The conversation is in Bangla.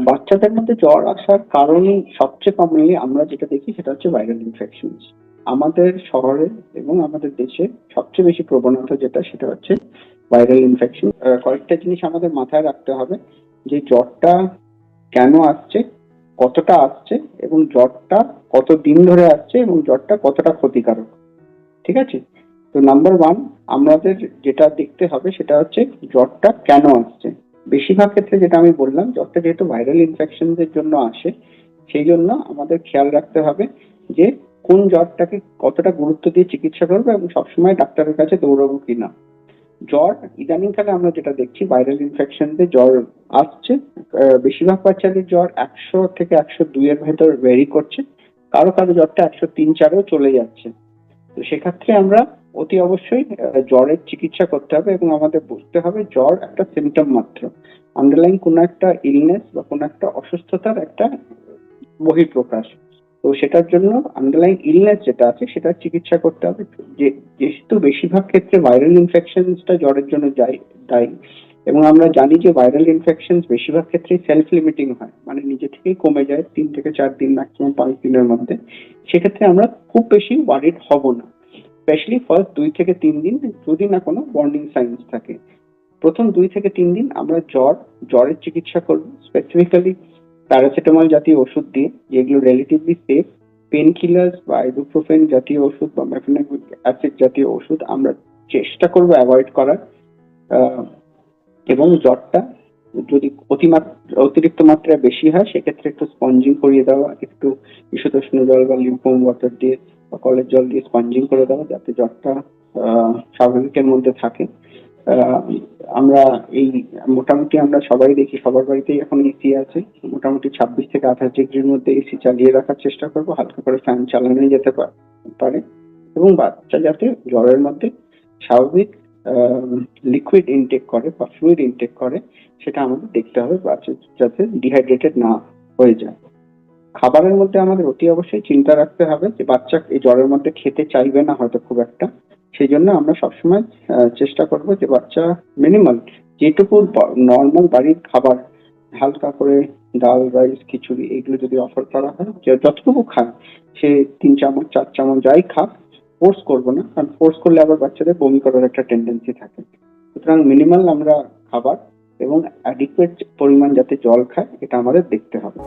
বাচ্চাদের মধ্যে জ্বর আসার কারণই সবচেয়ে কমনলি আমরা যেটা দেখি সেটা হচ্ছে ভাইরাল ইনফেকশন। আমাদের শহরে এবং আমাদের দেশে সবচেয়ে বেশি প্রবণতা যেটা সেটা হচ্ছে ভাইরাল ইনফেকশন। কয়েকটা জিনিস আমাদের মাথায় রাখতে হবে যে জ্বরটা কেন আসছে, কতটা আসছে এবং জ্বরটা কত দিন ধরে আসছে এবং জ্বরটা কতটা ক্ষতিকারক। ঠিক আছে? তো নাম্বার ওয়ান, আমাদের যেটা দেখতে হবে সেটা হচ্ছে জ্বরটা কেন আসছে। বেশিরভাগ ক্ষেত্রে যেটা আমি বললাম, জ্বরটা যেহেতু ভাইরাল ইনফেকশন এর জন্য আসে, সেই জন্য আমাদের খেয়াল রাখতে হবে যে কোন জ্বরটাকে কতটা গুরুত্ব দিয়ে চিকিৎসা করবো এবং সবসময় ডাক্তারের কাছে দৌড়াবো কিনা। জ্বর ইদানিংকালে আমরা যেটা দেখছি ভাইরাল ইনফেকশন জ্বর আসছে, বেশিরভাগ বাচ্চাদের জ্বর 100 থেকে 102 এর ভেতর ভেরি করছে। কারো কারো জ্বরটা 103-4-এও চলে যাচ্ছে। তো সেক্ষেত্রে আমরা অতি অবশ্যই জ্বরের চিকিৎসা করতে হবে এবং আমাদের বুঝতে হবে জ্বর একটা সিমটম মাত্র। আন্ডারলাইন কোনো একটা ইলনেস বা কোনো একটা অসুস্থতার একটা বহিঃপ্রকাশ। তো সেটার জন্য আন্ডারলাইন ইলনেস যেটা আছে সেটার চিকিৎসা করতে হবে। যে যেহেতু বেশিরভাগ ক্ষেত্রে ভাইরাল ইনফেকশনসটা জ্বরের জন্য দায়ী এবং আমরা জানি যে ভাইরাল ইনফেকশন বেশিরভাগ ক্ষেত্রেই সেলফ লিমিটিং হয়, মানে নিজে থেকেই কমে যায় 3 থেকে 4 দিন, ম্যাক্সিমাম 5 দিনের মধ্যে। সেক্ষেত্রে আমরা খুব বেশি ওয়ারিড হব না, স্পেশালি ফার্স্ট 2 থেকে 3 দিন যদি না কোনো ওয়ার্নিং সাইন্স থাকে। প্রথম 2 থেকে 3 দিন আমরা জ্বরের চিকিৎসা করব স্পেসিফিক্যালি প্যারাসিটামল জাতীয় ওষুধ দিয়ে, যেগুলো রিলেটিভলি সেফ। পেন কিলার্স বা আইবুপ্রোফেন জাতীয় ওষুধ বা মেফেনামিক অ্যাসিড জাতীয় ওষুধ আমরা চেষ্টা করব অ্যাভয়েড করার। আহ, এবং জ্বরটা যদি অতিরিক্ত মাত্রায় বেশি হয় সেক্ষেত্রে একটু স্পঞ্জিং করিয়ে দেওয়া, একটু ঈষদুষ্ণ জল বা লিউকোয়ার্ম ওয়াটার দিয়ে বা কলের জল দিয়ে স্পঞ্জিং করে দেওয়া যাতে জ্বরটা স্বাভাবিকের মধ্যে থাকে। আহ, আমরা এই মোটামুটি আমরা সবাই দেখি সবার বাড়িতেই এখন এসি আছে। মোটামুটি 26 থেকে 28 ডিগ্রির মধ্যে এসি চালিয়ে রাখার চেষ্টা করবো, হালকা করে ফ্যান চালানো যেতে পারে। এবং বাচ্চা যাতে জ্বরের মধ্যে স্বাভাবিক লিকুইড ইনটেক করে বা ফ্লুইড ইনটেক করে সেটা আমাদের দেখতে হবে, বাচ্চা যাতে ডিহাইড্রেটেড না হয়ে যায়। খাবারের মধ্যে আমাদের অতি অবশ্যই চিন্তা রাখতে হবে যে বাচ্চা এই জ্বরের মধ্যে খেতে চাইবে না হয়তো খুব একটা। সেই জন্য আমরা সবসময় চেষ্টা করব যে বাচ্চা মিনিমাম যেটুকু নর্মাল বাড়ির খাবার, হালকা করে ডাল, রাইস, খিচুড়ি এগুলো যদি অফার করা হয়, যে যতটুকু খায় সে 3 চামচ 4 চামচ যাই খাক, ফোর্স করবো না, কারণ ফোর্স করলে আবার বাচ্চাদের বমি করার একটা টেন্ডেন্সি থাকে। সুতরাং মিনিমাল আমরা খাবার এবং অ্যাডিকুয়েট পরিমাণ যাতে জল খায় এটা আমাদের দেখতে হবে।